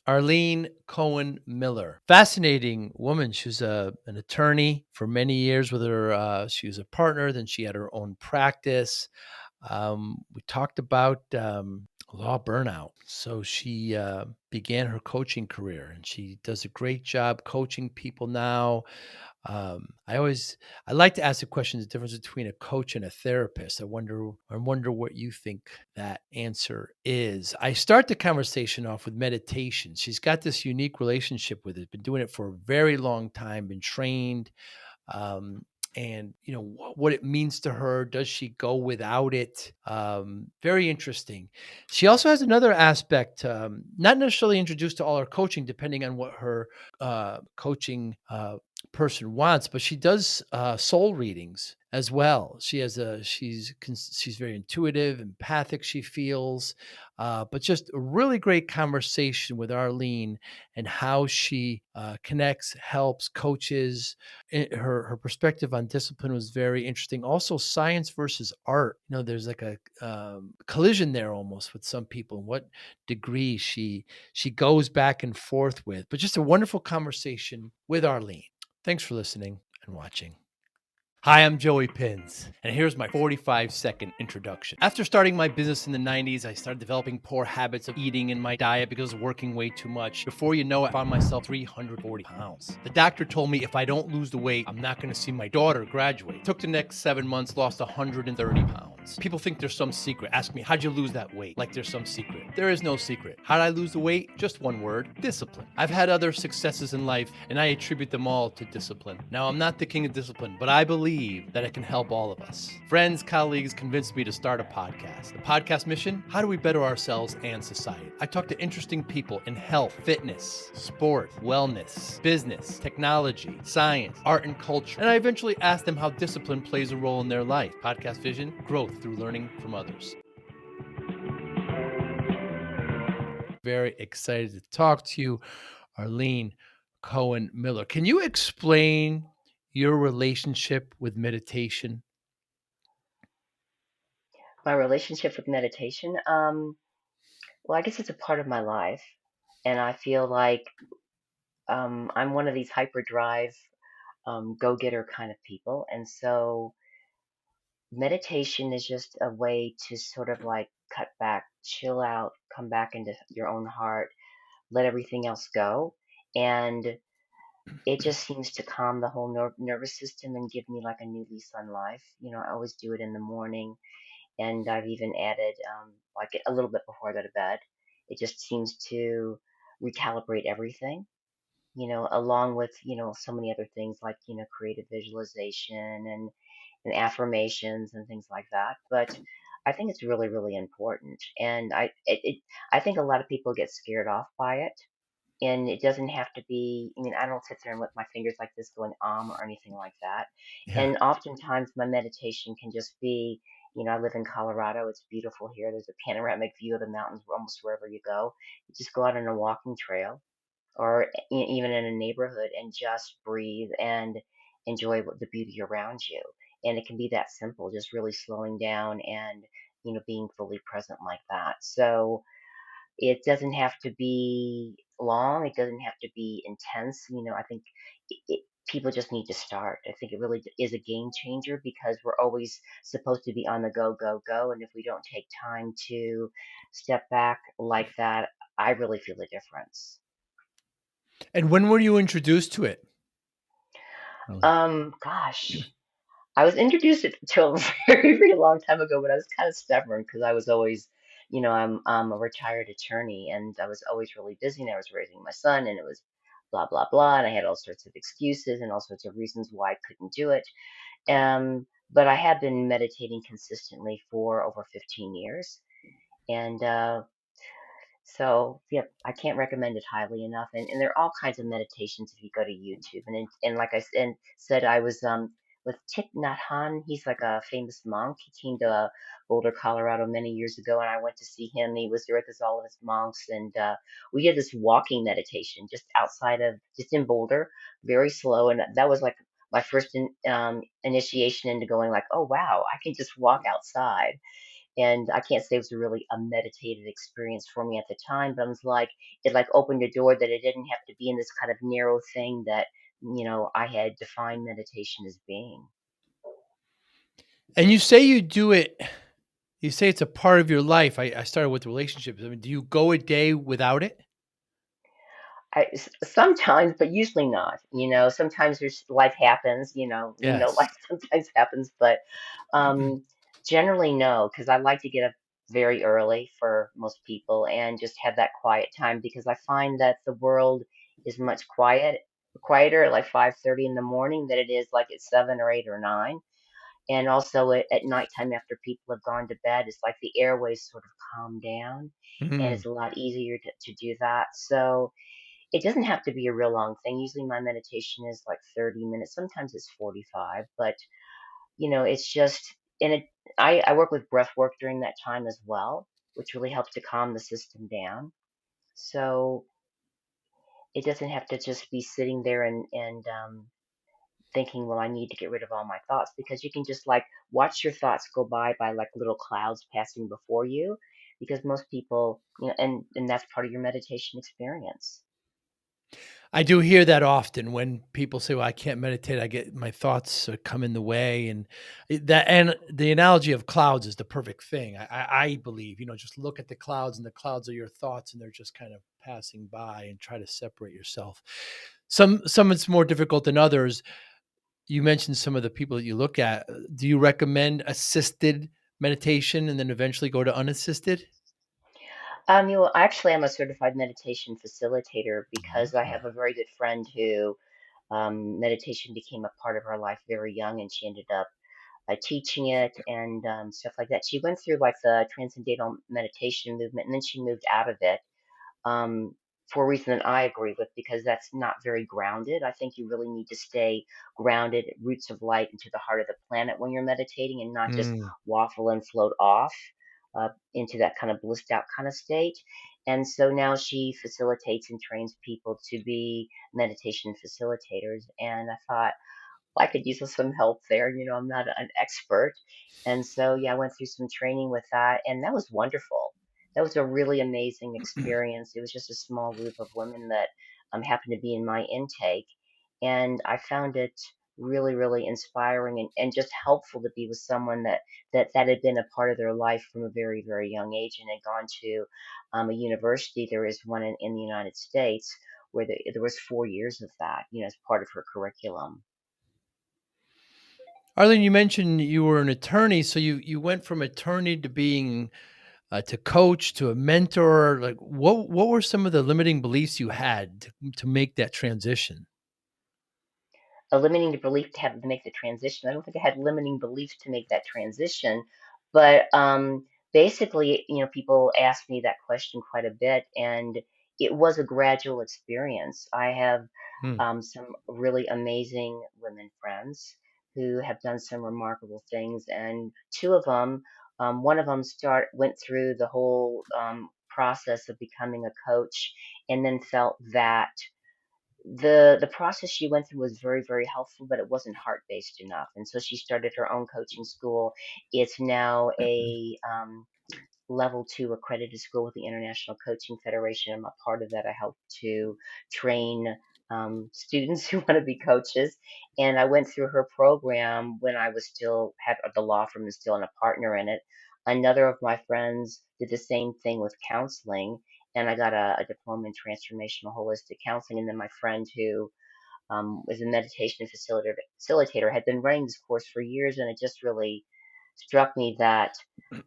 Arlene Cohen Miller. Fascinating woman. She was an attorney for many years with her. She was a partner, then she had her own practice. We talked about law burnout. So she began her coaching career and she does a great job coaching people now. I like to ask the question, the difference between a coach and a therapist. I wonder what you think that answer is. I start the conversation off with meditation. She's got this unique relationship with it, been doing it for a very long time, been trained, um, and what it means to her. Does she go without it? Very interesting. She also has another aspect, not necessarily introduced to all her coaching, depending on what her coaching person wants, but she does soul readings as well. She's very intuitive, empathic. She feels, but just a really great conversation with Arlene and how she connects, helps, coaches. Her perspective on discipline was very interesting. Also, science versus art. There's like a collision there almost with some people. What degree she goes back and forth with, but just a wonderful conversation with Arlene. Thanks for listening and watching. Hi, I'm Joey Pinz, and here's my 45-second introduction. After starting my business in the 90s, I started developing poor habits of eating in my diet because I was working way too much. Before you know it, I found myself 340 pounds. The doctor told me if I don't lose the weight, I'm not going to see my daughter graduate. Took the next 7 months, lost 130 pounds. People think there's some secret. Ask me, how'd you lose that weight? Like there's some secret. There is no secret. How'd I lose the weight? Just one word: discipline. I've had other successes in life, and I attribute them all to discipline. Now, I'm not the king of discipline, but I believe that it can help all of us. Friends, colleagues convinced me to start a podcast. The podcast mission: how do we better ourselves and society? I talk to interesting people in health, fitness, sport, wellness, business, technology, science, art, and culture. And I eventually ask them how discipline plays a role in their life. Podcast vision: growth through learning from others. Very excited to talk to you, Arlene Cohen Miller. Can you explain your relationship with meditation? My relationship with meditation, well, I guess it's a part of my life, and I feel like I'm one of these hyperdrive, go-getter kind of people, and so meditation is just a way to sort of like cut back, chill out, come back into your own heart, let everything else go, and it just seems to calm the whole nervous system and give me like a new lease on life. I always do it in the morning, and I've even added like a little bit before I go to bed. It just seems to recalibrate everything, along with so many other things like creative visualization and affirmations and things like that. But I think it's really really important, and I think a lot of people get scared off by it. And it doesn't have to be, I mean, I don't sit there and with my fingers like this going or anything like that. Yeah. And oftentimes my meditation can just be, I live in Colorado. It's beautiful here. There's a panoramic view of the mountains almost wherever you go. You just go out on a walking trail or even in a neighborhood and just breathe and enjoy the beauty around you. And it can be that simple, just really slowing down and, being fully present like that. So, it doesn't have to be long. It doesn't have to be intense. I think people just need to start. I think it really is a game changer because we're always supposed to be on the go, go, go. And if we don't take time to step back like that, I really feel a difference. And when were you introduced to it, Arlene? Gosh, I was introduced to a very, very long time ago, but I was kind of stubborn because I was always, I'm a retired attorney and I was always really busy and I was raising my son and it was blah, blah, blah. And I had all sorts of excuses and all sorts of reasons why I couldn't do it. But I have been meditating consistently for over 15 years. And so, yeah, I can't recommend it highly enough. And there are all kinds of meditations if you go to YouTube. And like I said, I was with Thich Nhat Hanh. He's like a famous monk. He came to Boulder, Colorado many years ago, and I went to see him. He was there with all of his monks, and we did this walking meditation just in Boulder, very slow. And that was like my first initiation into going like, oh wow, I can just walk outside And I can't say it was really a meditative experience for me at the time, but I was like, it like opened a door that it didn't have to be in this kind of narrow thing that, I had defined meditation as being. And you say you do it you say it's a part of your life. I started with relationships. I mean, do you go a day without it? Sometimes, but usually not. Sometimes there's life happens. Yes. Life sometimes happens, but um, generally no, because I like to get up very early for most people and just have that quiet time because I find that the world is much quieter at like 5:30 in the morning than it is like at 7 or 8 or 9. And also at nighttime after people have gone to bed, it's like the airways sort of calm down, and Mhm. it's a lot easier to do that. So it doesn't have to be a real long thing. Usually my meditation is like 30 minutes. Sometimes it's 45, but it's just, and I work with breath work during that time as well, which really helps to calm the system down. So it doesn't have to just be sitting there and thinking, well, I need to get rid of all my thoughts, because you can just like watch your thoughts go by like little clouds passing before you, because most people, and that's part of your meditation experience. I do hear that often when people say, "Well, I can't meditate. I get my thoughts come in the way," and the analogy of clouds is the perfect thing. I believe, just look at the clouds, and the clouds are your thoughts, and they're just kind of passing by, and try to separate yourself. Some it's more difficult than others. You mentioned some of the people that you look at. Do you recommend assisted meditation, and then eventually go to unassisted? Actually, I'm a certified meditation facilitator because I have Ah. a very good friend who meditation became a part of her life very young, and she ended up teaching it and stuff like that. She went through like the transcendental meditation movement, and then she moved out of it um, for a reason that I agree with, because that's not very grounded. I think you really need to stay grounded, roots of light, into the heart of the planet when you're meditating, and not just Mm. waffle and float off into that kind of blissed out kind of state. And so now she facilitates and trains people to be meditation facilitators. And I thought, I could use some help there. I'm not an expert. And so, yeah, I went through some training with that, and that was wonderful. That was a really amazing experience. It was just a small group of women that happened to be in my intake. And I found it really, really inspiring and just helpful to be with someone that had been a part of their life from a very, very young age, and had gone to a university. There is one in the United States where there was 4 years of that, as part of her curriculum. Arlene, you mentioned you were an attorney, so you went from attorney to being to coach to a mentor. Like, what were some of the limiting beliefs you had to make that transition? A limiting belief to have to make the transition. I don't think I had limiting beliefs to make that transition, but basically, people ask me that question quite a bit, and it was a gradual experience. I have Hmm. some really amazing women friends who have done some remarkable things, and two of them, one of them went through the whole process of becoming a coach, and then felt that the process she went through was very, very helpful, but it wasn't heart based enough, and so she started her own coaching school. It's now a level 2 accredited school with the International Coaching Federation. I'm a part of that. I help to train students who want to be coaches. And I went through her program when I was still had the law firm and still in a partner in it. Another of my friends did the same thing with counseling, and I got a diploma in transformational holistic counseling. And then my friend who was a meditation facilitator, had been running this course for years, and it just really struck me that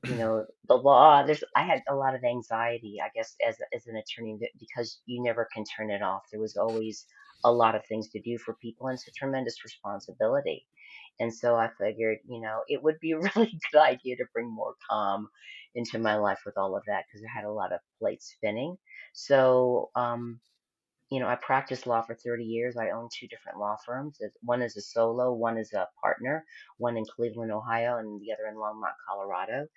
the law. I had a lot of anxiety, I guess, as an attorney, because you never can turn it off. There was always a lot of things to do for people, and it's a tremendous responsibility. And so I figured, it would be a really good idea to bring more calm into my life with all of that, because I had a lot of plates spinning. So I practiced law for 30 years. I own two different law firms. One is a solo, one is a partner, one in Cleveland, Ohio, and the other in Longmont, Colorado.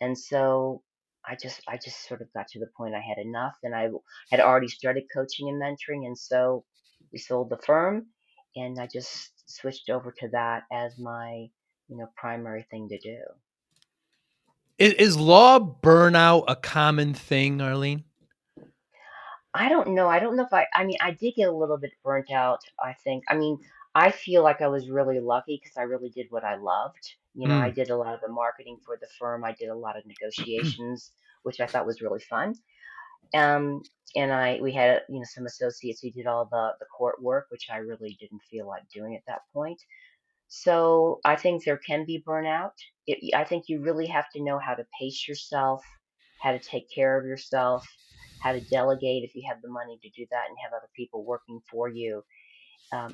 And so I just sort of got to the point I had enough, and I had already started coaching and mentoring, and so we sold the firm, and I just switched over to that as my primary thing to do. Is law burnout a common thing, Arlene? I don't know. I don't know if I mean, I did get a little bit burnt out, I think. I mean, I feel like I was really lucky because I really did what I loved. I Mm. did a lot of the marketing for the firm. I did a lot of negotiations, which I thought was really fun. Um, and we had, some associates who did all the court work, which I really didn't feel like doing at that point. So I think there can be burnout. I think you really have to know how to pace yourself, how to take care of yourself, how to delegate if you have the money to do that and have other people working for you.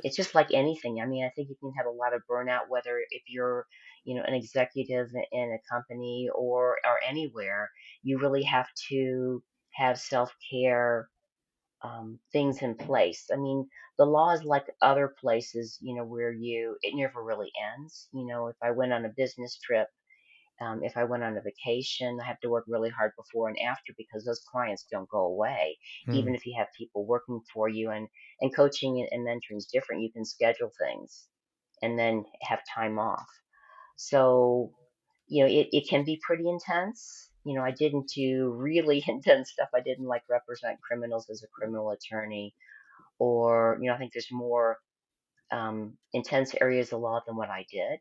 It's just like anything. I mean, I think you can have a lot of burnout, whether if you're, an executive in a company or anywhere. You really have to have self care things in place. I mean, the law is like other places, where it never really ends. If I went on a business trip, if I went on a vacation, I have to work really hard before and after because those clients don't go away. Even Mm. if you have people working for you, and coaching and mentoring is different. You can schedule things and then have time off. So, it can be pretty intense. I didn't do really intense stuff. I didn't like represent criminals as a criminal attorney, or, I think there's more intense areas of law than what I did.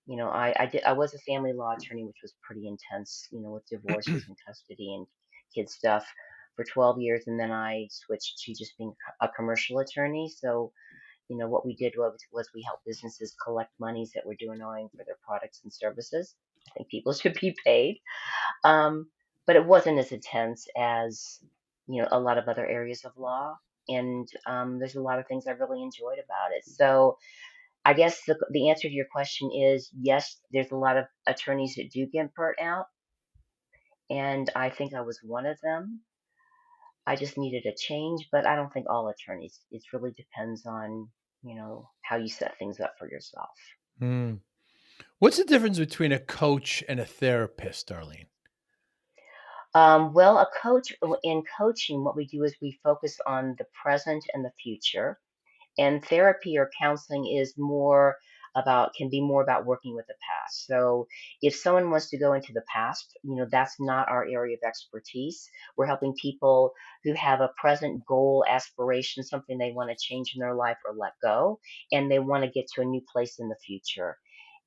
I was a family law attorney, which was pretty intense, with divorces and custody and kid stuff for 12 years. And then I switched to just being a commercial attorney. So, what we did was we helped businesses collect monies that were due and owing for their products and services. I think people should be paid. Um, but it wasn't as intense as, a lot of other areas of law. And there's a lot of things I really enjoyed about it. So I guess the answer to your question is yes, there's a lot of attorneys that do get burnt out. And I think I was one of them. I just needed a change, but I don't think all attorneys. It really depends on, how you set things up for yourself. Mm. What's the difference between a coach and a therapist, Arlene? Well, in coaching, what we do is we focus on the present and the future. And therapy or counseling can be more about working with the past. So if someone wants to go into the past, that's not our area of expertise. We're helping people who have a present goal, aspiration, something they want to change in their life or let go, and they want to get to a new place in the future.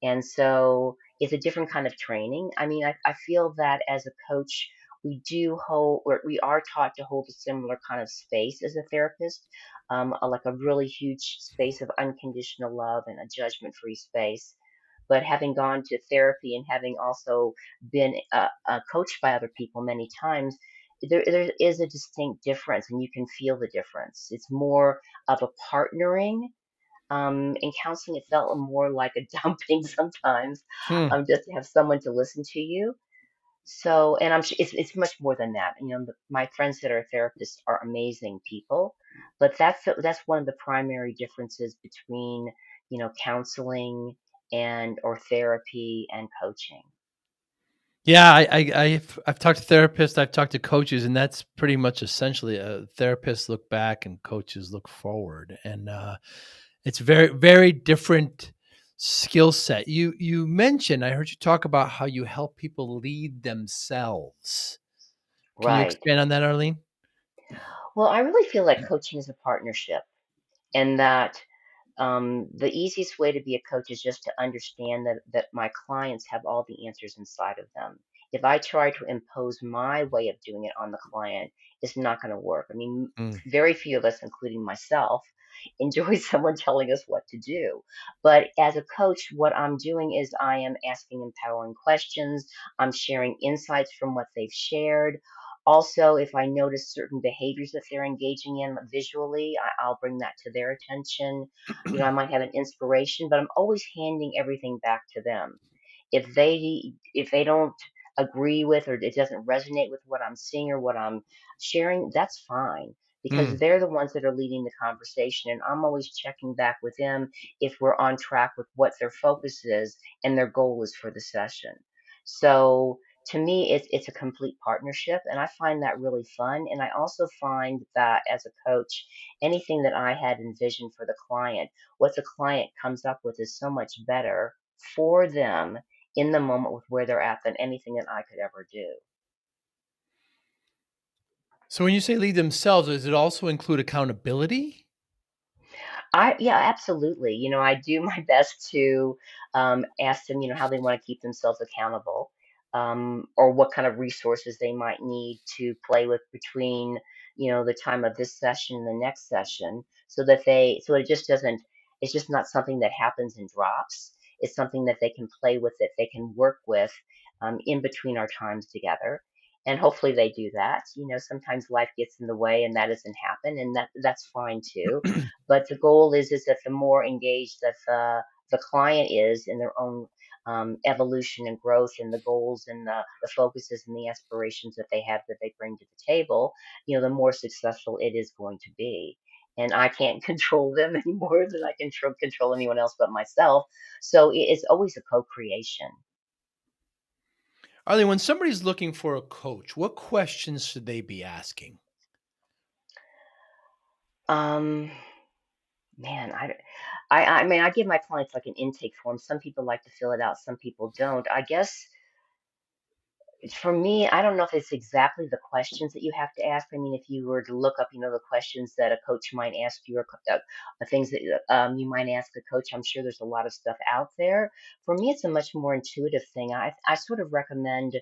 And so it's a different kind of training. I mean, I feel that as a coach, we are taught to hold a similar kind of space as a therapist, like a really huge space of unconditional love and a judgment free space. But having gone to therapy and having also been coached by other people many times, there is a distinct difference, and you can feel the difference. It's more of a partnering. In counseling, it felt more like a dumping sometimes, Hmm. just to have someone to listen to you. So, and it's much more than that. My friends that are therapists are amazing people, but that's one of the primary differences between, counseling and or therapy and coaching. Yeah, I've talked to therapists, I've talked to coaches, and that's pretty much essentially therapists look back and coaches look forward, and it's very very different skill set. You mentioned I heard you talk about how you help people lead themselves. Can you Right. expand on that, Arlene? Well, I really feel like coaching is a partnership, and that the easiest way to be a coach is just to understand that my clients have all the answers inside of them. If I try to impose my way of doing it on the client, it's not going to work. I mean, Mm. very few of us, including myself, enjoy someone telling us what to do. But as a coach, what I'm doing is I am asking empowering questions. I'm sharing insights from what they've shared. Also, if I notice certain behaviors that they're engaging in visually, I'll bring that to their attention. I might have an inspiration, but I'm always handing everything back to them. If they don't agree with, or it doesn't resonate with what I'm seeing or what I'm sharing, that's fine, because Mm. they're the ones that are leading the conversation, and I'm always checking back with them if we're on track with what their focus is and their goal is for the session. So to me, it's a complete partnership, and I find that really fun. And I also find that as a coach, anything that I had envisioned for the client, what the client comes up with is so much better for them in the moment with where they're at than anything that I could ever do. So when you say lead themselves, does it also include accountability? Yeah, absolutely. I do my best to ask them, how they want to keep themselves accountable, or what kind of resources they might need to play with between, the time of this session and the next session, so it just doesn't, it's just not something that happens and drops. It's something that they can play with, that they can work with, in between our times together. And hopefully they do that. Sometimes life gets in the way and that doesn't happen, and that's fine too. But the goal is that the more engaged that the client is in their own evolution and growth, and the goals and the focuses and the aspirations that they have that they bring to the table, the more successful it is going to be. And I can't control them any more than I can control anyone else but myself. So it's always a co-creation. Arlene, when somebody's looking for a coach, what questions should they be asking? Um, Man, I mean, I give my clients like an intake form. Some people like to fill it out, some people don't. I guess for me, I don't know if it's exactly the questions that you have to ask. I mean, if you were to look up, the questions that a coach might ask you, or things that you might ask a coach, I'm sure there's a lot of stuff out there. For me, it's a much more intuitive thing. I sort of recommend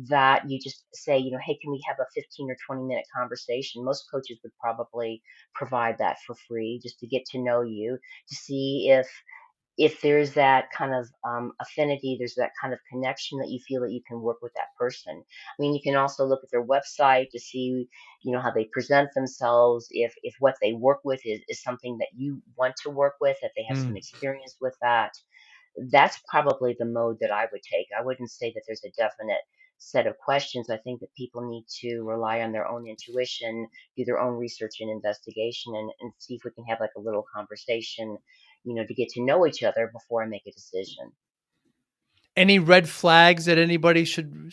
that you just say, hey, can we have a 15 or 20-minute conversation? Most coaches would probably provide that for free, just to get to know you, to see if there's that kind of affinity, there's that kind of connection that you feel that you can work with that person. I mean, you can also look at their website to see, how they present themselves. If what they work with is something that you want to work with, that they have some Hmm. experience with that. That's probably the mode that I would take. I wouldn't say that there's a definite set of questions. I think that people need to rely on their own intuition, do their own research and investigation, and see if we can have like a little conversation, to get to know each other before I make a decision. Any red flags that anybody should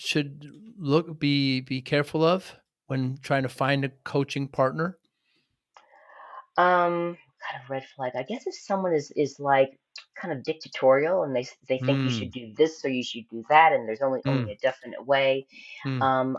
be careful of when trying to find a coaching partner? Kind of red flag. I guess if someone is like kind of dictatorial, and they think you should Mm, do this or you should do that, and there's only mm, a definite way. mm, Um,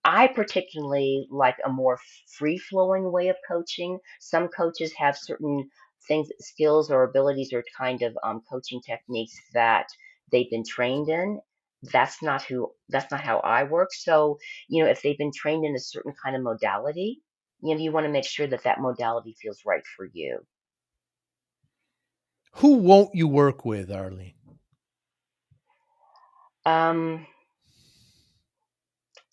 I particularly like a more free flowing way of coaching. Some coaches have certain things, skills or abilities, or kind of coaching techniques that they've been trained in. That's not how I work. So, if they've been trained in a certain kind of modality, you want to make sure that that modality feels right for you. who won't you work with, Arlene? Um,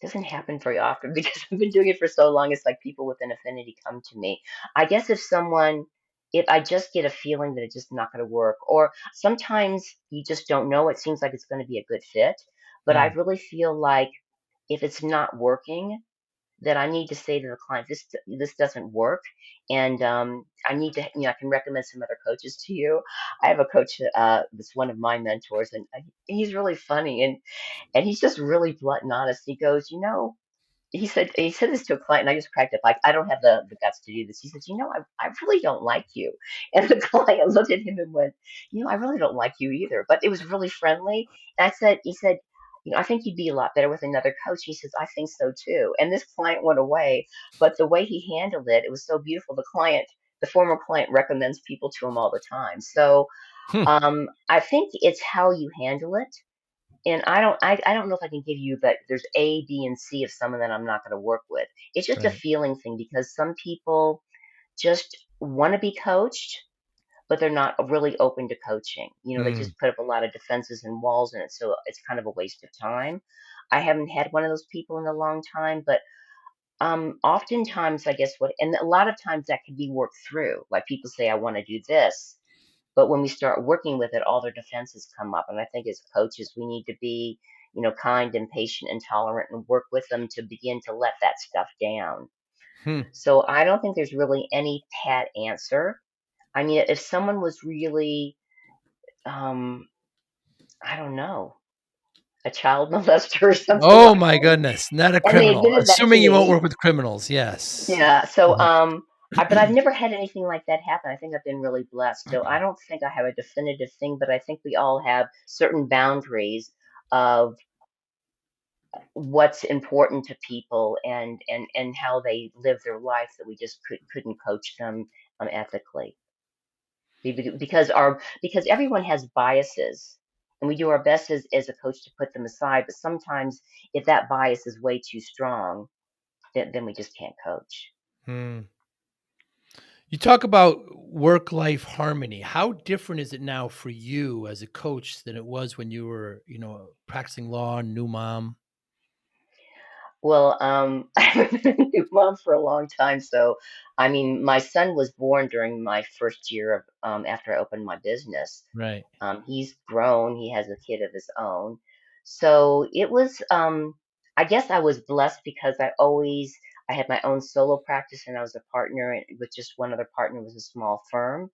Doesn't happen very often because I've been doing it for so long. It's like people with an affinity come to me. I guess if I just get a feeling that it's just not going to work, or sometimes you just don't know, it seems like it's going to be a good fit. But I Mm, really feel like if it's not working, that I need to say to the client, this doesn't work, and I need to, I can recommend some other coaches to you. I have a coach that's one of my mentors, and he's really funny, and he's just really blunt and honest. He goes, he said this to a client, and I just cracked up. Like, I don't have the guts to do this. He says, I really don't like you. And the client looked at him and went, I really don't like you either. But it was really friendly. And he said, I think you'd be a lot better with another coach. He says, I think so too. And this client went away, but the way he handled it, it was so beautiful. The former client recommends people to him all the time. So hmm, I think it's how you handle it, and I don't know if I can give you that there's A, B, and C of someone that I'm not going to work with. It's just a right. feeling thing, because some people just want to be coached, but they're not really open to coaching. They Mm. just put up a lot of defenses and walls in it, so it's kind of a waste of time. I haven't had one of those people in a long time, but oftentimes I guess and a lot of times that can be worked through. Like, people say, I want to do this, but when we start working with it, all their defenses come up. And I think as coaches, we need to be, kind and patient and tolerant, and work with them to begin to let that stuff down. Hmm. So I don't think there's really any pat answer. I mean, if someone was really, um, I don't know, a child molester or something Oh like my that, goodness, not a and they criminal. admitted that to Assuming you won't me, work with criminals, yes. yeah. So Mhm. But I've never had anything like that happen. I think I've been really blessed. So I don't think I have a definitive thing, but I think we all have certain boundaries of what's important to people and how they live their life that we just couldn't coach them ethically. Because everyone has biases, and we do our best as a coach to put them aside, but sometimes if that bias is way too strong, then we just can't coach. Hmm. You talk about work life harmony. How different is it now for you as a coach than it was when you were, practicing law, new mom? Well, I've been a new mom for a long time, so I mean, my son was born during my first year of after I opened my business. Right. He's grown, he has a kid of his own. So it was, I guess I was blessed because I had my own solo practice and I was a partner with just one other partner. It was a small firm.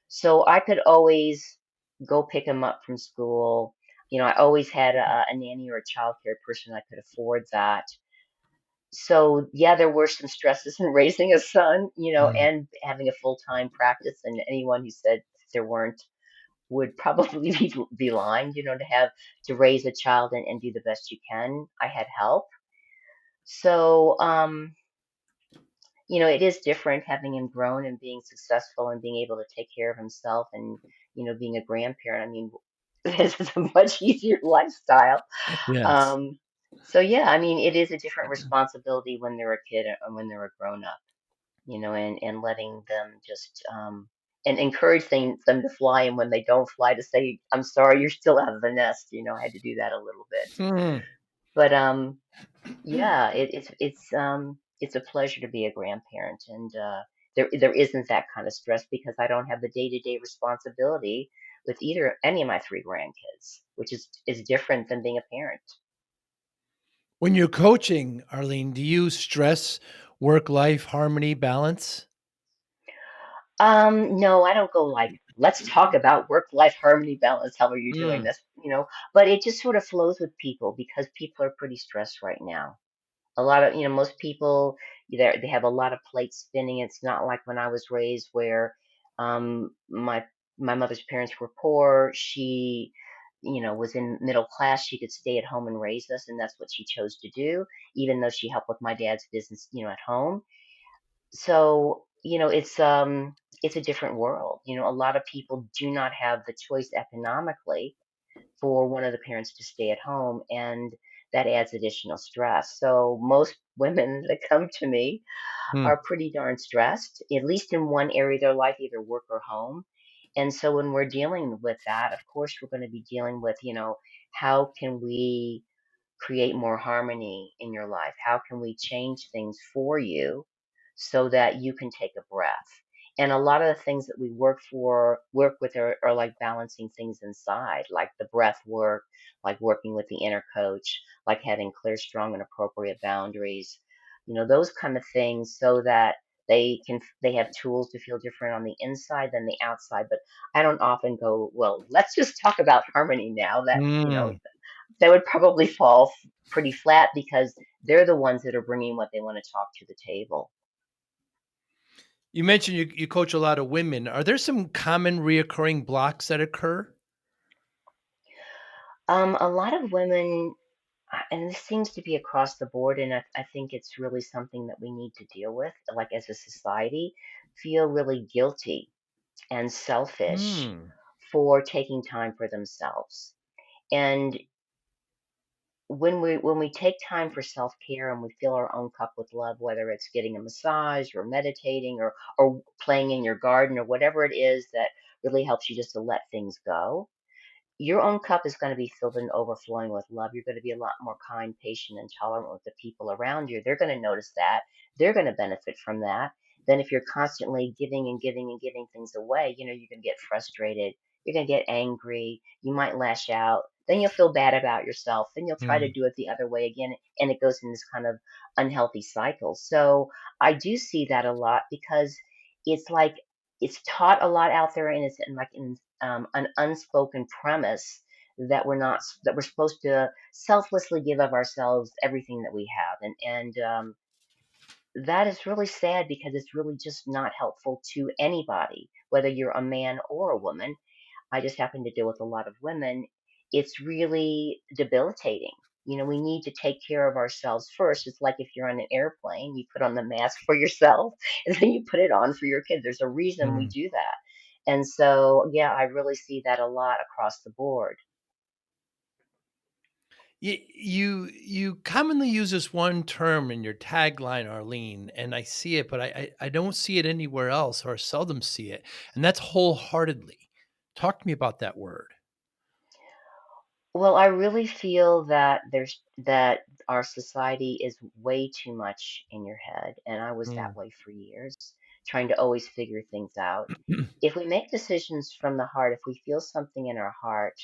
So I could always go pick him up from school. I always had a nanny or a childcare person. I could afford that. So yeah, there were some stresses in raising a son, Mm. and having a full-time practice. And anyone who said there weren't would probably be lying, to raise a child and do the best you can. I had help. So, it is different having him grown and being successful and being able to take care of himself and, being a grandparent. I mean, this is a much easier lifestyle. Yes. Um, so yeah, I mean, it is a different responsibility when they're a kid and when they're a grown up, and letting them just and encouraging them to fly, and when they don't fly, to say, "I'm sorry, you're still out of the nest." I had to do that a little bit, Hmm. but yeah, it's a pleasure to be a grandparent, and there isn't that kind of stress because I don't have the day-to-day responsibility with either any of my three grandkids, which is different than being a parent. When you're coaching, Arlene, do you stress work life harmony balance? No, I don't go like, let's talk about work-life harmony balance. How are you doing Mm. this? But it just sort of flows with people because people are pretty stressed right now. A lot of, most people, they have a lot of plates spinning. It's not like when I was raised where my mother's parents were poor. She, was in middle class. She could stay at home and raise us, and that's what she chose to do, even though she helped with my dad's business, at home. So, it's a different world. A lot of people do not have the choice economically for one of the parents to stay at home, and that adds additional stress. So most women that come to me Mm. are pretty darn stressed, at least in one area of their life, either work or home. And so when we're dealing with that, of course, we're going to be dealing with, how can we create more harmony in your life? How can we change things for you so that you can take a breath? And a lot of the things that we work with are like balancing things inside, like the breath work, like working with the inner coach, like having clear, strong, and appropriate boundaries, those kind of things so that they have tools to feel different on the inside than the outside. But I don't often go, well, let's just talk about harmony now. Mm. That would probably fall pretty flat because they're the ones that are bringing what they want to talk to the table. You mentioned you coach a lot of women. Are there some common reoccurring blocks that occur? A lot of women, and this seems to be across the board, and I think it's really something that we need to deal with, like as a society, feel really guilty and selfish Mm. for taking time for themselves. And when we take time for self-care and we fill our own cup with love, whether it's getting a massage or meditating or playing in your garden or whatever it is that really helps you just to let things go, your own cup is going to be filled and overflowing with love. You're going to be a lot more kind, patient, and tolerant with the people around you. They're going to notice that. They're going to benefit from that. Then, if you're constantly giving and giving and giving things away, you're going to get frustrated. You're going to get angry. You might lash out. Then you'll feel bad about yourself. Then you'll try to Mm. do it the other way again. And it goes in this kind of unhealthy cycle. So, I do see that a lot because it's like it's taught a lot out there, and it's in an unspoken premise that we're supposed to selflessly give of ourselves everything that we have, and that is really sad because it's really just not helpful to anybody, whether you're a man or a woman. I just happen to deal with a lot of women. It's really debilitating. We need to take care of ourselves first. It's like if you're on an airplane, you put on the mask for yourself and then you put it on for your kids. There's a reason we Mm. do that. And so, yeah, I really see that a lot across the board. You commonly use this one term in your tagline, Arlene, and I see it, but I don't see it anywhere else, or seldom see it, and that's wholeheartedly. Talk to me about that word. Well, I really feel that our society is way too much in your head, and I was that Mm. way for years, trying to always figure things out. If we make decisions from the heart, if we feel something in our heart,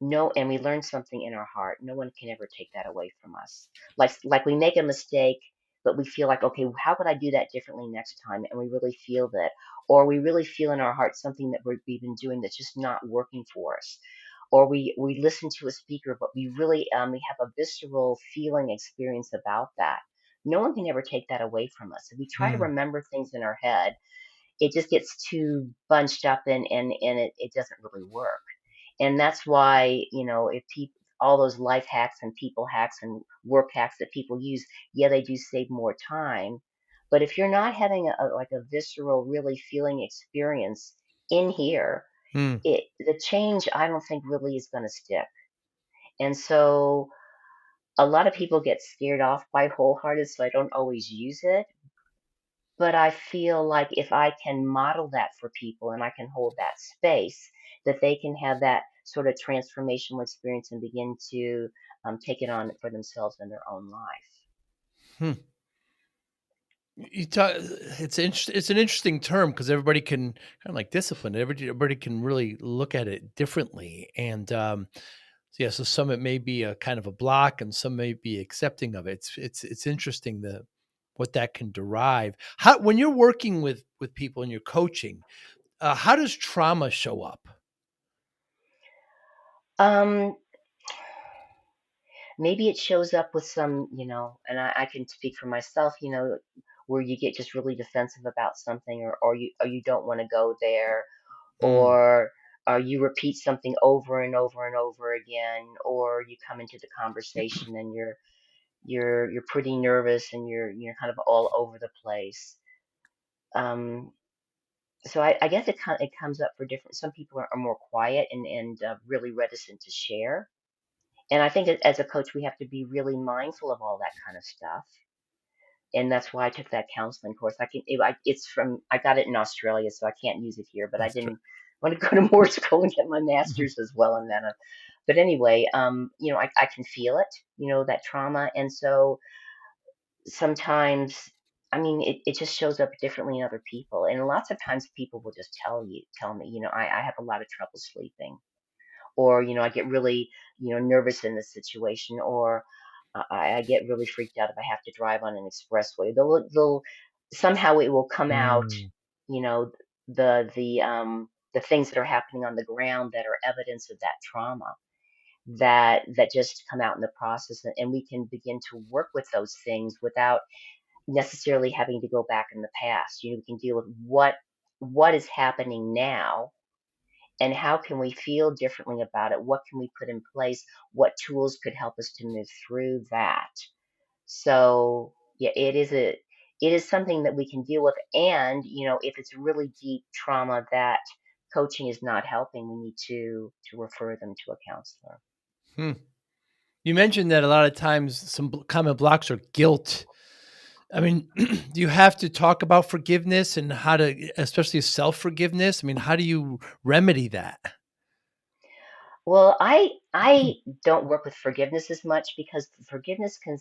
no, and we learn something in our heart, no one can ever take that away from us. Like we make a mistake, but we feel like, okay, how could I do that differently next time? And we really feel that, or we really feel in our heart something that we've been doing that's just not working for us, or we listen to a speaker, but we really we have a visceral feeling experience about that. No one can ever take that away from us. If we try to Mm. remember things in our head, it just gets too bunched up and it doesn't really work. And that's why, if people, all those life hacks and people hacks and work hacks that people use, yeah, they do save more time. But if you're not having like a visceral, really feeling experience in here, Mm. the change I don't think really is going to stick. And so a lot of people get scared off by wholehearted, so I don't always use it. But I feel like if I can model that for people and I can hold that space, that they can have that sort of transformational experience and begin to take it on for themselves in their own life. Hmm. You talk, it's an interesting term because everybody can kind of like discipline. Everybody can really look at it differently, and so yeah, so some it may be a kind of a block, and some may be accepting of it. It's interesting the what that can derive. How when you're working with people and you're coaching, how does trauma show up? Um, Maybe it shows up with some, and I can speak for myself, where you get just really defensive about something, or you don't want to go there, Mm, or you repeat something over and over and over again, or you come into the conversation and you're pretty nervous and you're kind of all over the place. Um, so I guess it comes up for different. Some people are more quiet and really reticent to share. And I think as a coach, we have to be really mindful of all that kind of stuff. And that's why I took that counseling course. It's from I got it in Australia, so I can't use it here. But I that's true. didn't want to go to more school and get my master's as well in that. But anyway, I can feel it, that trauma, and so sometimes it just shows up differently in other people, and lots of times people will just tell me, I have a lot of trouble sleeping, or I get really nervous in this situation, or I get really freaked out if I have to drive on an expressway. They'll somehow it will come out, Mm, you know the things that are happening on the ground that are evidence of that trauma, that just come out in the process, and we can begin to work with those things without necessarily having to go back in the past. We can deal with what is happening now, and how can we feel differently about it? What can we put in place? What tools could help us to move through that? So yeah, it is something that we can deal with. And if it's really deep trauma that coaching is not helping, we need to refer them to a counselor. hmm. You mentioned that a lot of times some common blocks are guilt. I mean, do you have to talk about forgiveness and how to, especially self forgiveness? I mean, how do you remedy that? Well, I don't work with forgiveness as much because forgiveness can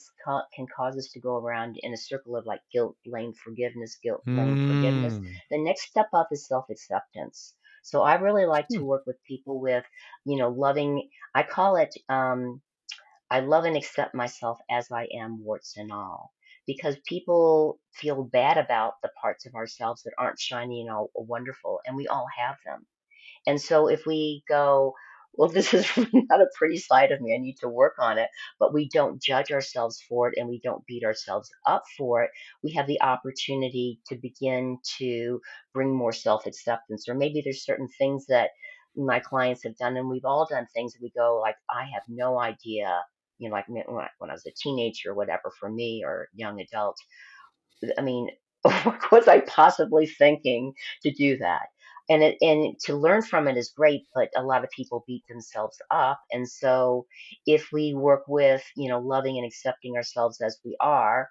cause us to go around in a circle of like guilt, blame, forgiveness, guilt, blame, forgiveness. Mm. The next step up is self-acceptance. So I really like Hmm. to work with people with, loving. I call it I love and accept myself as I am, warts and all. Because people feel bad about the parts of ourselves that aren't shiny and all wonderful, and we all have them. And so if we go, well, this is really not a pretty side of me. I need to work on it. But we don't judge ourselves for it and we don't beat ourselves up for it. We have the opportunity to begin to bring more self acceptance. Or maybe there's certain things that my clients have done, and we've all done things that we go, like, I have no idea. Like when I was a teenager or whatever, for me, or young adult. I mean, what was I possibly thinking to do that? And to learn from it is great, but a lot of people beat themselves up. And so if we work with, loving and accepting ourselves as we are,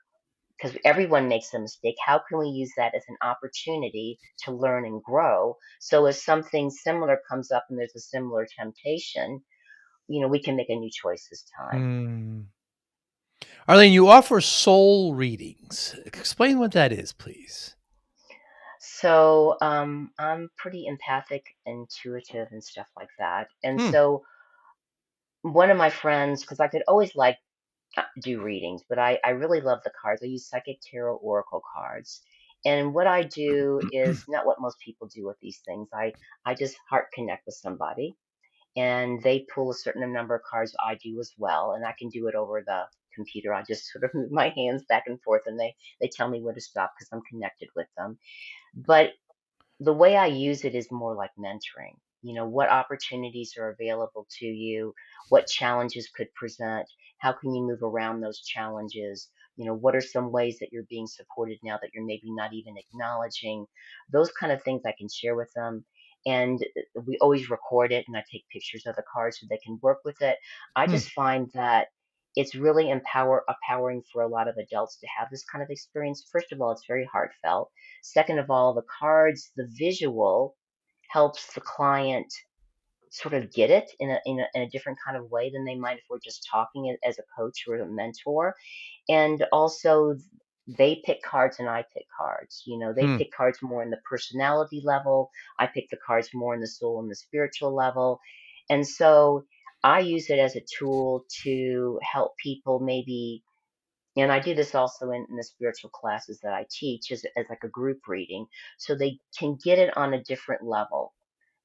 because everyone makes a mistake, how can we use that as an opportunity to learn and grow? So if something similar comes up and there's a similar temptation, we can make a new choice this time. Hmm. Arlene, you offer soul readings. Explain what that is, please. So I'm pretty empathic, intuitive, and stuff like that. And Hmm. so one of my friends, because I could always like do readings, but I really love the cards. I use psychic tarot oracle cards. And what I do is not what most people do with these things. I just heart connect with somebody and they pull a certain number of cards. I do as well. And I can do it over the computer. I just sort of move my hands back and forth and they tell me where to stop because I'm connected with them. But the way I use it is more like mentoring. What opportunities are available to you? What challenges could present? How can you move around those challenges? What are some ways that you're being supported now that you're maybe not even acknowledging? Those kind of things I can share with them. And we always record it, and I take pictures of the cards so they can work with it. I Hmm. just find that it's really empowering for a lot of adults to have this kind of experience. First of all, it's very heartfelt. Second of all, the cards, the visual helps the client sort of get it in a different kind of way than they might if we're just talking as a coach or a mentor. And also, they pick cards and I pick cards. They Hmm. pick cards more in the personality level. I pick the cards more in the soul and the spiritual level. And so I use it as a tool to help people maybe, and I do this also in the spiritual classes that I teach as like a group reading, so they can get it on a different level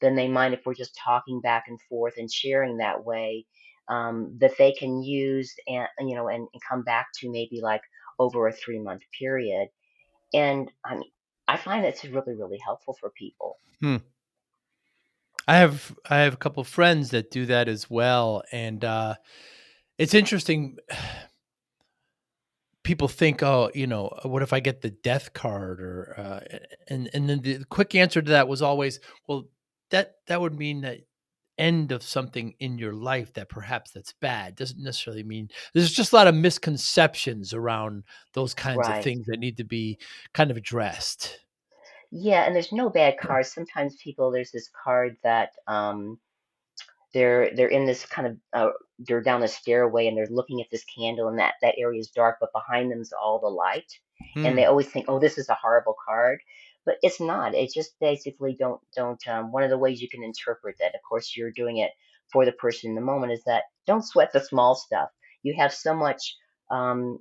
than they might if we're just talking back and forth and sharing that way, that they can use and come back to maybe like over a 3 month period. And I find it's really, really helpful for people. Hmm. I have a couple friends that do that as well, and it's interesting. People think, "Oh, what if I get the death card?" Or and then the quick answer to that was always, "Well, that would mean that end of something in your life that perhaps that's bad. Doesn't necessarily mean." There's just a lot of misconceptions around those kinds of Right. things that need to be kind of addressed. Yeah, and there's no bad cards. Sometimes there's this card that they're in this kind of they're down the stairway and they're looking at this candle, and that area is dark, but behind them's all the light, and they Hmm. always think, oh, this is a horrible card, but it's not. It's just basically don't one of the ways you can interpret that, of course you're doing it for the person in the moment, is that don't sweat the small stuff. You have um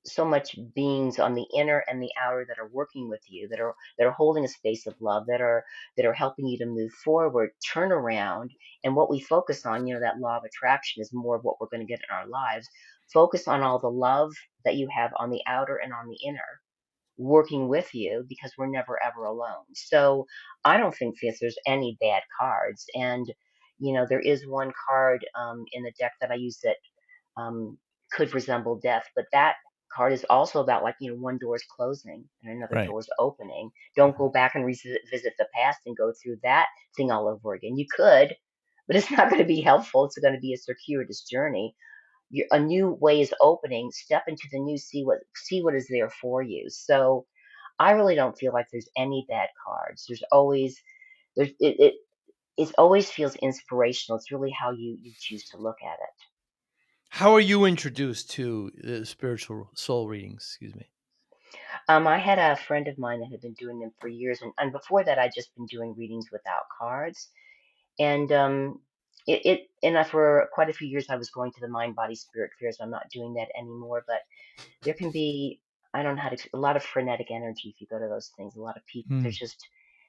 so much beings on the inner and the outer that are working with you, that are holding a space of love, that are helping you to move forward, turn around. And what we focus on, that law of attraction is more of what we're going to get in our lives. Focus on all the love that you have on the outer and on the inner working with you, because we're never ever alone. So I don't think there's any bad cards. And there is one card in the deck that I use that um, could resemble death. But that card is also about, like, one door is closing and another Right. door is opening. Don't go back and visit the past and go through that thing all over again. You could, but it's not going to be helpful. It's going to be a circuitous journey. A new way is opening. Step into the new. See what is there for you. So I really don't feel like there's any bad cards. There's it always feels inspirational. It's really how you choose to look at it. How are you introduced to the spiritual soul readings? Excuse me. I had a friend of mine that had been doing them for years, and before that, I'd just been doing readings without cards. And for quite a few years, I was going to the mind, body, spirit fairs. I'm not doing that anymore, but there can be, I don't know how to, a lot of frenetic energy if you go to those things. A lot of people, Hmm. there's just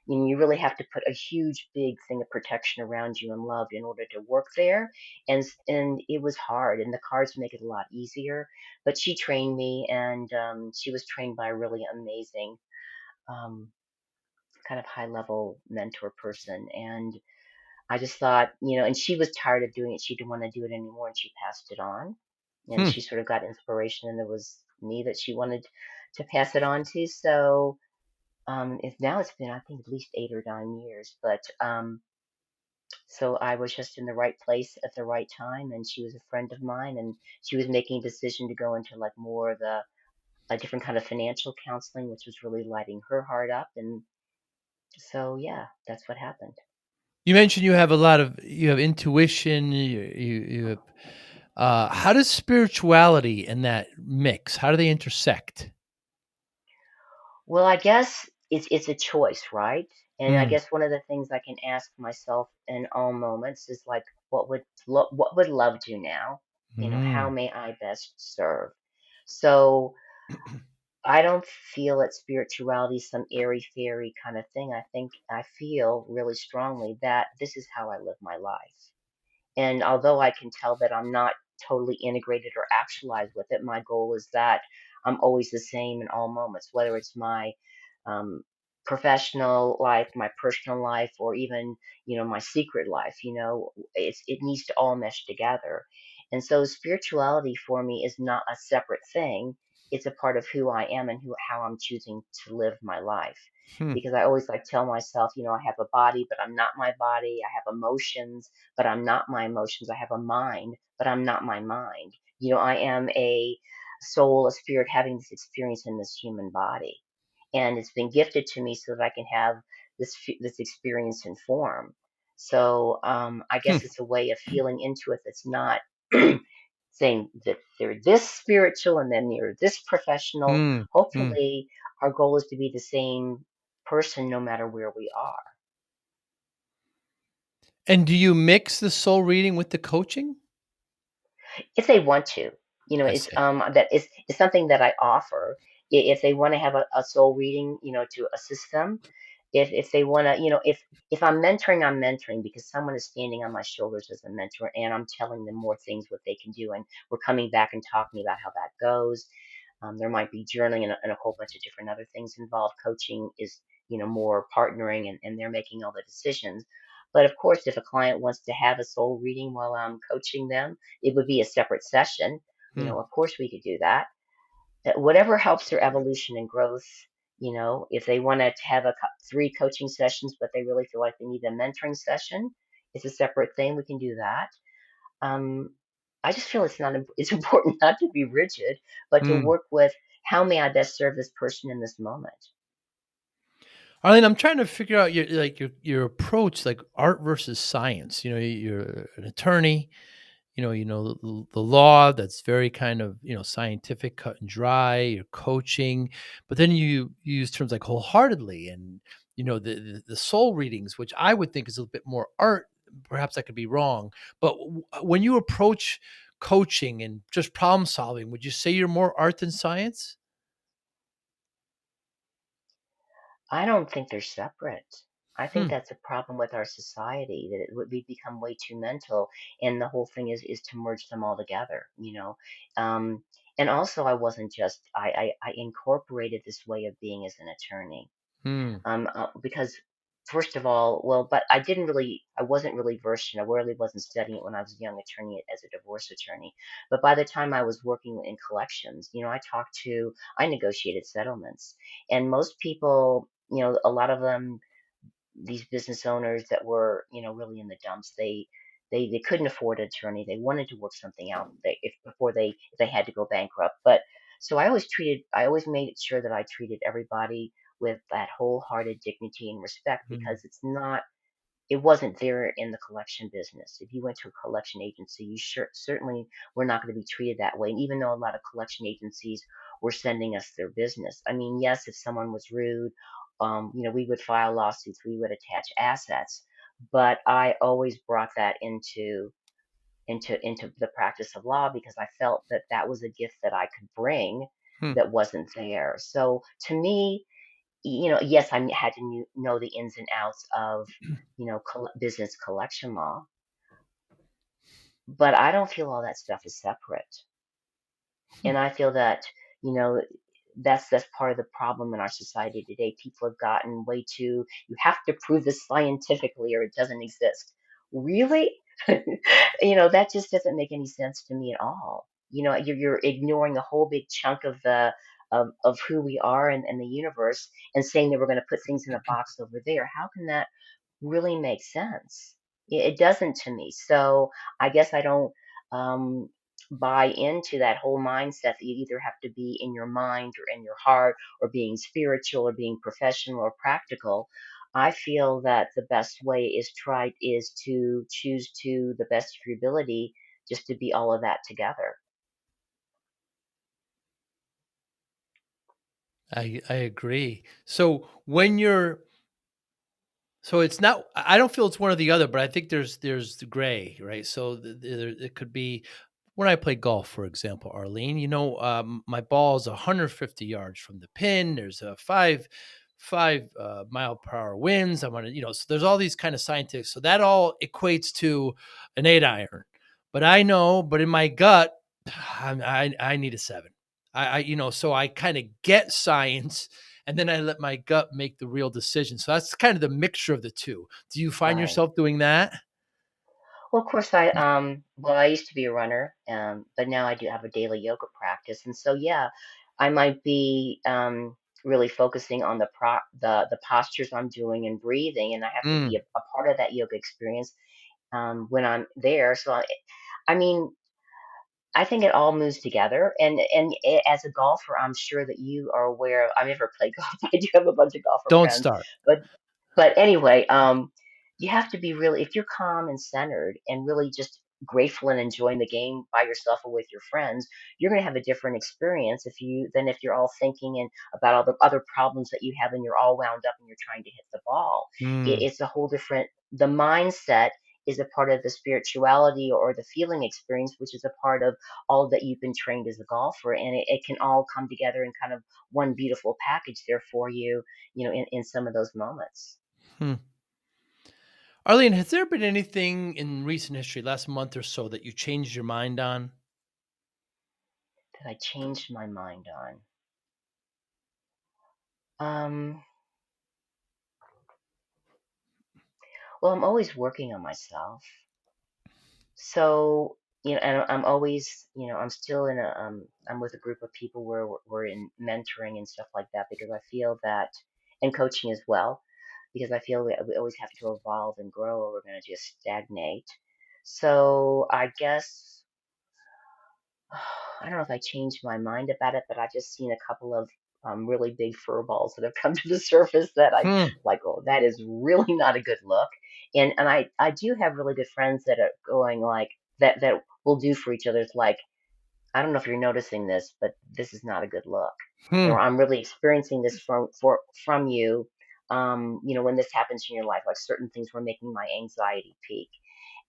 you really have to put a huge, big thing of protection around you and love in order to work there. And it was hard, and the cards make it a lot easier. But she trained me, and she was trained by a really amazing, um, kind of high level mentor person. And I just thought, and she was tired of doing it. She didn't want to do it anymore, and she passed it on. And Hmm. she sort of got inspiration, and it was me that she wanted to pass it on to. So now it's been, I think, at least 8 or 9 years. But so I was just in the right place at the right time, and she was a friend of mine, and she was making a decision to go into like more of the a different kind of financial counseling, which was really lighting her heart up. And so, yeah, that's what happened. You mentioned you have intuition, you have how does spirituality and that mix? How do they intersect? Well, I guess it's a choice, right? And I Mm. guess one of the things I can ask myself in all moments is like, what would love do now? How Mm. may I best serve? So I don't feel that spirituality is some airy fairy kind of thing. I feel really strongly that this is how I live my life. And although I can tell that I'm not totally integrated or actualized with it, my goal is that I'm always the same in all moments, whether it's my um, professional life, my personal life, or even, my secret life. It needs to all mesh together. And so spirituality for me is not a separate thing. It's a part of who I am and how I'm choosing to live my life. Hmm. Because I always like tell myself, I have a body, but I'm not my body. I have emotions, but I'm not my emotions. I have a mind, but I'm not my mind. I am a soul, a spirit having this experience in this human body. And it's been gifted to me so that I can have this experience in form. So I Hmm. guess it's a way of feeling into it that's not saying that they're this spiritual and then they're this professional. Hmm. Hmm. Hopefully, our goal is to be the same person no matter where we are. And do you mix the soul reading with the coaching? If they want to. I It's see. that it's something that I offer. If they want to have a soul reading, to assist them. If they want to, if I'm mentoring because someone is standing on my shoulders as a mentor, and I'm telling them more things what they can do, and we're coming back and talking about how that goes. There might be journaling and a whole bunch of different other things involved. Coaching is, more partnering, and they're making all the decisions. But of course, if a client wants to have a soul reading while I'm coaching them, it would be a separate session. Hmm. Of course, we could do that. Whatever helps their evolution and growth. If they want to have 3 coaching sessions, but they really feel like they need a mentoring session, it's a separate thing. We can do that. Um, I just feel it's important not to be rigid, but to Hmm. work with how may I best serve this person in this moment. Arlene, I'm trying to figure out your approach, like art versus science. You know, you're an attorney. You know the law. That's very kind of scientific, cut and dry. You're coaching, but then you use terms like wholeheartedly and the soul readings, which I would think is a little bit more art. Perhaps I could be wrong, but when you approach coaching and just problem solving, would you say you're more art than science? I don't think they're separate. I think Hmm. that's a problem with our society that we become way too mental, and the whole thing is to merge them all together. Um, and also, I wasn't just I incorporated this way of being as an attorney. Hmm. Because first of all, well, but I wasn't really versed in it. I really wasn't studying it when I was a young attorney as a divorce attorney. But by the time I was working in collections, I negotiated settlements, and most people, a lot of them, these business owners that were, really in the dumps, they couldn't afford an attorney. They wanted to work something out before if they had to go bankrupt. But so I always made sure that I treated everybody with that wholehearted dignity and respect, Hmm. because it wasn't there in the collection business. If you went to a collection agency, you certainly were not going to be treated that way. And even though a lot of collection agencies were sending us their business, I mean, yes, if someone was rude, we would file lawsuits, we would attach assets, but I always brought that into the practice of law because I felt that that was a gift that I could bring Hmm. that wasn't there. So to me, yes, I had to know the ins and outs of, business collection law, but I don't feel all that stuff is separate. Hmm. And I feel that, you know, that's part of the problem in our society today. People have gotten way too, you have to prove this scientifically or it doesn't exist. Really? That just doesn't make any sense to me at all. You're ignoring a whole big chunk of the of who we are and the universe and saying that we're going to put things in a box over there. How can that really make sense? It doesn't to me. So I guess I don't um, buy into that whole mindset that you either have to be in your mind or in your heart or being spiritual or being professional or practical. I feel that the best way is to choose to the best of your ability just to be all of that together. I agree. So when you're so it's not I don't feel it's one or the other, but I think there's the gray, right? So it could be when I play golf, for example, Arlene, my ball is 150 yards from the pin. There's a five mile per hour winds. I'm on a, so there's all these kind of scientific. So that all equates to an 8 iron. But I know, but in my gut, I need a seven. So I kind of get science and then I let my gut make the real decision. So that's kind of the mixture of the two. Do you find Right. yourself doing that? Well, of course, I used to be a runner, but now I do have a daily yoga practice, and so yeah, I might be really focusing on the postures I'm doing and breathing, and I have to be Mm, a part of that yoga experience when I'm there. I mean, I think it all moves together, and as a golfer, I'm sure that you are aware of. I've never played golf. I do have a bunch of golfer don't friends, start. but anyway, you have to be really if you're calm and centered and really just grateful and enjoying the game by yourself or with your friends, you're going to have a different experience than if you're all thinking and about all the other problems that you have and you're all wound up and you're trying to hit the ball. Mm, It's a whole different. The mindset is a part of the spirituality or the feeling experience, which is a part of all that you've been trained as a golfer, and it can all come together in kind of one beautiful package there for you, in some of those moments. hmm. Arlene, has there been anything in recent history, last month or so, that you changed your mind on? That I changed my mind on. Um, well, I'm always working on myself. So, and I'm always, I'm still I'm with a group of people where we're in mentoring and stuff like that because I feel that, and coaching as well, because I feel we always have to evolve and grow or we're going to just stagnate. So I guess I don't know if I changed my mind about it, but I've just seen a couple of really big fur balls that have come to the surface that I Hmm, like. Oh, that is really not a good look. And I do have really good friends that are going like that will do for each other. It's like I don't know if you're noticing this, but this is not a good look. hmm, I'm really experiencing this from you. When this happens in your life, like certain things were making my anxiety peak.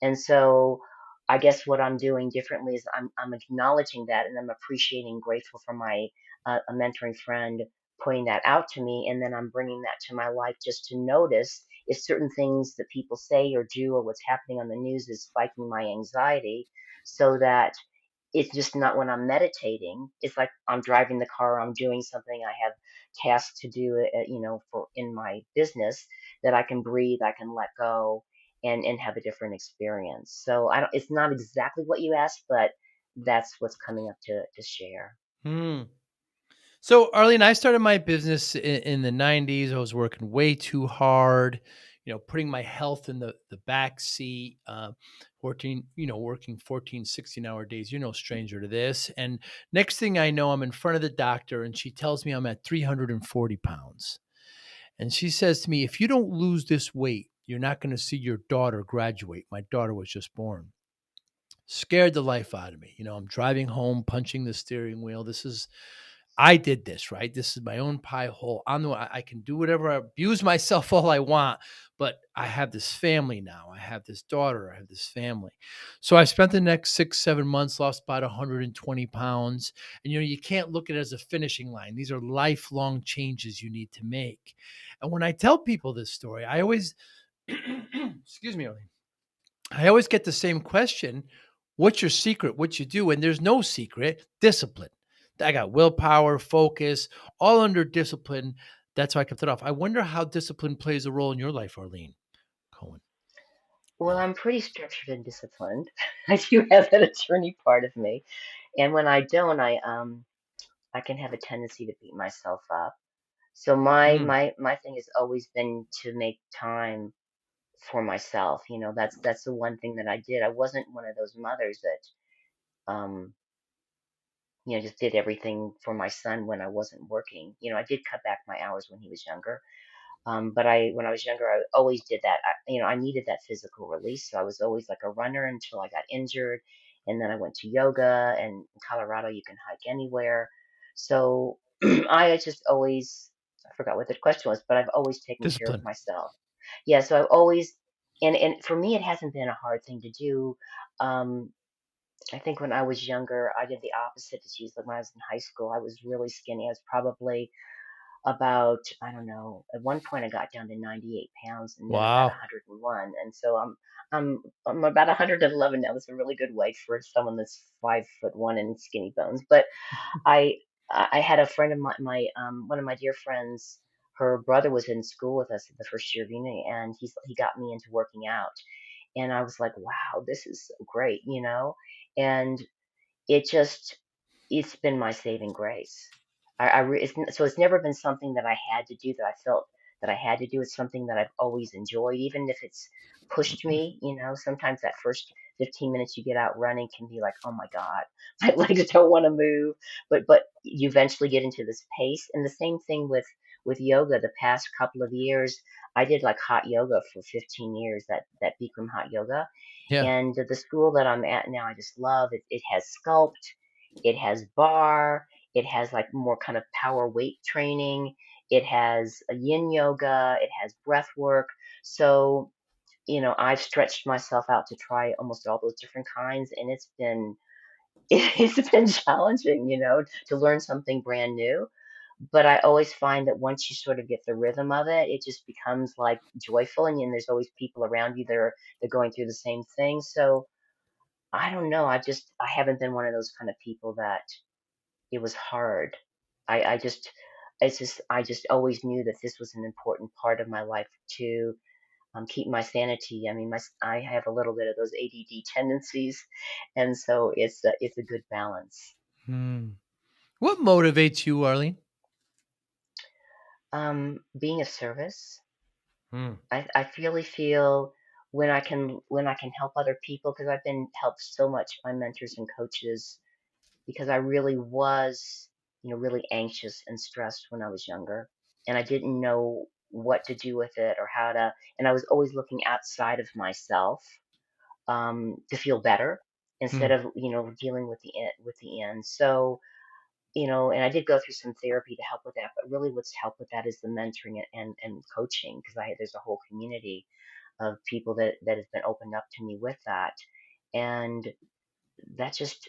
And so I guess what I'm doing differently is I'm acknowledging that and I'm appreciating, grateful for my a mentoring friend pointing that out to me, and then I'm bringing that to my life just to notice if certain things that people say or do or what's happening on the news is spiking my anxiety, so that it's just not when I'm meditating. It's like I'm driving the car, I'm doing something, I have tasks to do, for in my business that I can breathe, I can let go and have a different experience. So I don't, it's not exactly what you asked, but that's what's coming up to share. hmm. So, Arlene, I started my business in the 90s. I was working way too hard, putting my health in the back seat, working 14, 16-hour days. You're no stranger to this. And next thing I know, I'm in front of the doctor and she tells me I'm at 340 pounds. And she says to me, if you don't lose this weight, you're not going to see your daughter graduate. My daughter was just born. Scared the life out of me. I'm driving home, punching the steering wheel. I did this, right? This is my own pie hole. I can do whatever, I abuse myself all I want. but I have this family now. I have this daughter. I have this family. So I spent the next 6, 7 months, lost about 120 pounds. And, you can't look at it as a finishing line. These are lifelong changes you need to make. And when I tell people this story, I always, excuse me, Arlene, I always get the same question. What's your secret? What you do? And there's no secret. Discipline. I got willpower, focus, all under discipline. That's why I kept it off. I wonder how discipline plays a role in your life, Arlene Cohen Well, Miller. I'm pretty structured and disciplined. I do have that attorney part of me, and when I don't, I can have a tendency to beat myself up. So Mm, my thing has always been to make time for myself. That's the one thing that I did. I wasn't one of those mothers that just did everything for my son when I wasn't working. I did cut back my hours when he was younger. But when I was younger, I always did that. I needed that physical release. So I was always like a runner until I got injured. And then I went to yoga, and in Colorado, you can hike anywhere. So I just always, I forgot what the question was, but I've always taken care of discipline. myself. Yeah. So I've always, and for me, it hasn't been a hard thing to do. Um, I think when I was younger, I did the opposite. Like when I was in high school, I was really skinny. I was probably about, I don't know, at one point I got down to 98 pounds and then about Wow. 101. And so I'm about 111 now. That's a really good weight for someone that's 5'1" and skinny bones. But I I had a friend of one of my dear friends. Her brother was in school with us in the first year of uni, and he got me into working out. And I was like, wow, this is so great, And it just it's been my saving grace. So it's never been something that I had to do that I felt that I had to do. It's something that I've always enjoyed, even if it's pushed me. Sometimes that first 15 minutes you get out running can be like, oh my God, my legs don't want to move. But you eventually get into this pace. And the same thing with yoga. The past couple of years, I did like hot yoga for 15 years. That Bikram hot yoga, Yeah. and the school that I'm at now, I just love it. It has sculpt, it has bar, it has like more kind of power weight training, it has a yin yoga, it has breath work. So, I've stretched myself out to try almost all those different kinds, and it's been it's been challenging, to learn something brand new. But I always find that once you sort of get the rhythm of it, it just becomes like joyful, and there's always people around you that are going through the same thing. So I don't know. I haven't been one of those kind of people that it was hard. I just I just always knew that this was an important part of my life to keep my sanity. I mean, I have a little bit of those ADD tendencies, and so it's a good balance. Hmm. What motivates you, Arlene? Being of service, Hmm. I really feel when I can help other people, because I've been helped so much by mentors and coaches, because I really was, really anxious and stressed when I was younger. And I didn't know what to do with it or how to, and I was always looking outside of myself to feel better Hmm. instead of, dealing with the end. So, and I did go through some therapy to help with that, but really what's helped with that is the mentoring and coaching, because there's a whole community of people that has been opened up to me with that. And that just,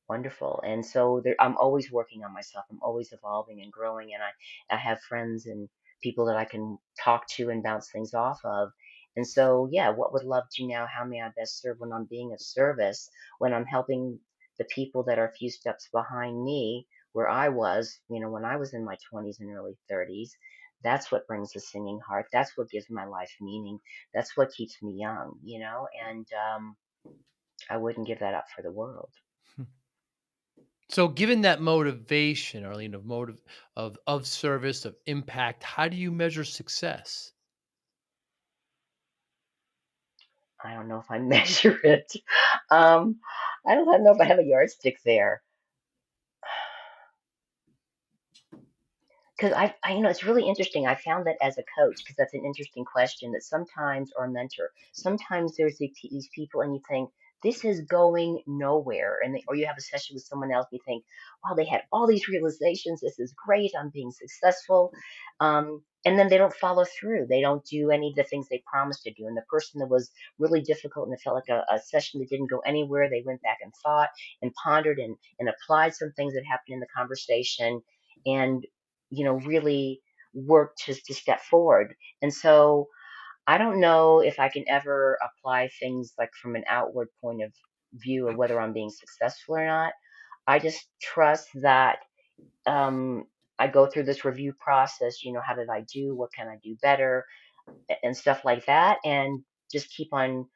wonderful. And so I'm always working on myself. I'm always evolving and growing. And I have friends and people that I can talk to and bounce things off of. And so, yeah, what would love do now? How may I best serve when I'm being of service, when I'm helping the people that are a few steps behind me, where I was, when I was in my 20s and early 30s? That's what brings the singing heart. That's what gives my life meaning. That's what keeps me young, and I wouldn't give that up for the world. So, given that motivation, Arlene, of service, of impact, how do you measure success? I don't know if I measure it. Um, I don't know if I have a yardstick there. Because it's really interesting. I found that as a coach, because that's an interesting question, that sometimes, or a mentor, sometimes there's these people and you think, this is going nowhere. Or you have a session with someone else, you think, wow, they had all these realizations. This is great. I'm being successful. and then they don't follow through. They don't do any of the things they promised to do. And the person that was really difficult and it felt like a session that didn't go anywhere, they went back and thought and pondered and applied some things that happened in the conversation and, really worked to step forward. And so I don't know if I can ever apply things like from an outward point of view of whether I'm being successful or not. I just trust that um, I go through this review process. How did I do? What can I do better? And stuff like that. And just keep on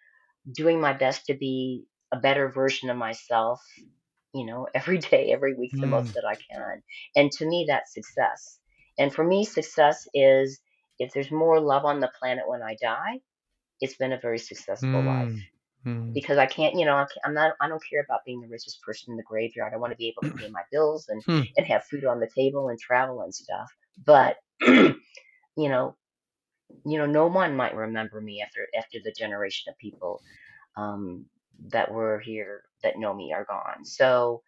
doing my best to be a better version of myself, every day, every week, the Mm, most that I can. And to me, that's success. And for me, success is if there's more love on the planet when I die, it's been a very successful life mm, mm, because I can't, I don't care about being the richest person in the graveyard. I want to be able to pay my bills and hmm. have food on the table and travel and stuff. But you know, no one might remember me after the generation of people that were here that know me are gone. So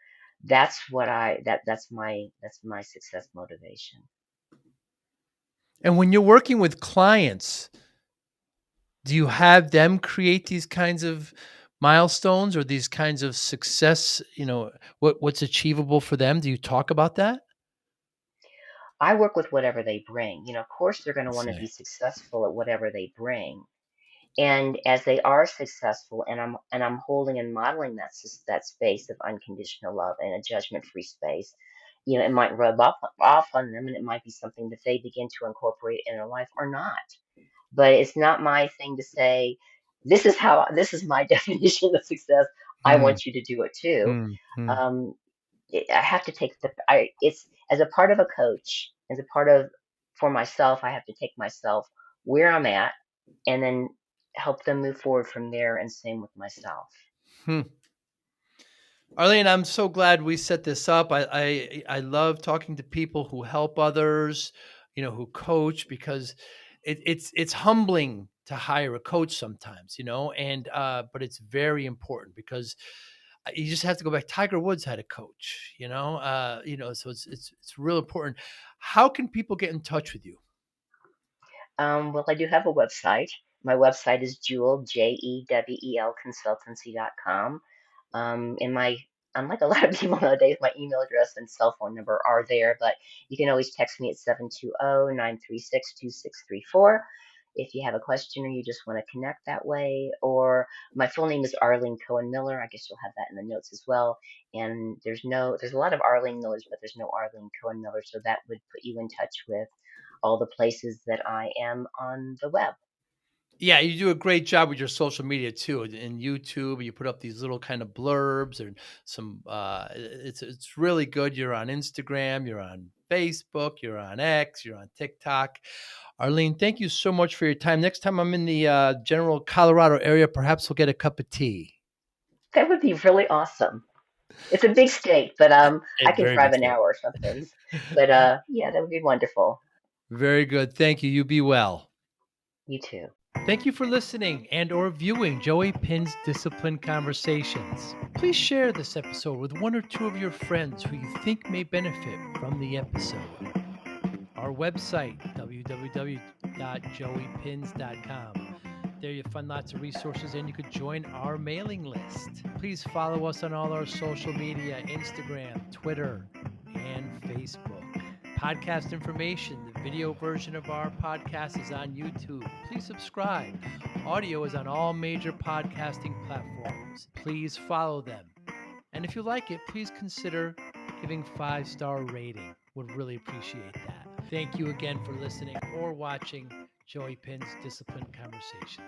that's what that's my success motivation. And when you're working with clients, do you have them create these kinds of milestones or these kinds of success, what's achievable for them? Do you talk about that? I work with whatever they bring. Of course they're going to want to Say. be successful at whatever they bring. And as they are successful, and I'm holding and modeling that space of unconditional love and a judgment-free space, it might rub off on them, and it might be something that they begin to incorporate in their life or not. But it's not my thing to say, this is my definition of success. I Mm, want you to do it too. mm, mm. Um, I have to take it's as a part of a coach, as a part of for myself, I have to take myself where I'm at and then help them move forward from there and same with myself. Hmm. Arlene, I'm so glad we set this up. I love talking to people who help others, who coach because it's humbling to hire a coach sometimes, and but it's very important because you just have to go back. Tiger Woods had a coach, so it's real important. How can people get in touch with you? Well, I do have a website. My website is Jewel consultancy.com. And unlike a lot of people nowadays, my email address and cell phone number are there, but you can always text me at 720-936-2634 if you have a question or you just want to connect that way. Or my full name is Arlene Cohen Miller. I guess you'll have that in the notes as well. And there's a lot of Arlene Millers, but there's no Arlene Cohen Miller. So that would put you in touch with all the places that I am on the web. Yeah, you do a great job with your social media too. In YouTube, you put up these little kind of blurbs and some it's really good. You're on Instagram, you're on Facebook, you're on X, you're on TikTok. Arlene, thank you so much for your time. Next time I'm in the general Colorado area, perhaps we'll get a cup of tea. That would be really awesome. It's a big state, but I can Very drive big an state. hour or some things. But yeah, that would be wonderful. Very good. Thank you. You be well. You too. Thank you for listening and or viewing Joey Pin's Discipline Conversations. Please share this episode with one or two of your friends who you think may benefit from the episode. Our website, www.joeypins.com. There you'll find lots of resources and you could join our mailing list. Please follow us on all our social media, Instagram, Twitter, and Facebook. Podcast information. The video version of our podcast is on YouTube. Please subscribe. Audio is on all major podcasting platforms. Please follow them. And if you like it, please consider giving 5-star rating. Would really appreciate that. Thank you again for listening or watching Joey Pin's Discipline Conversations.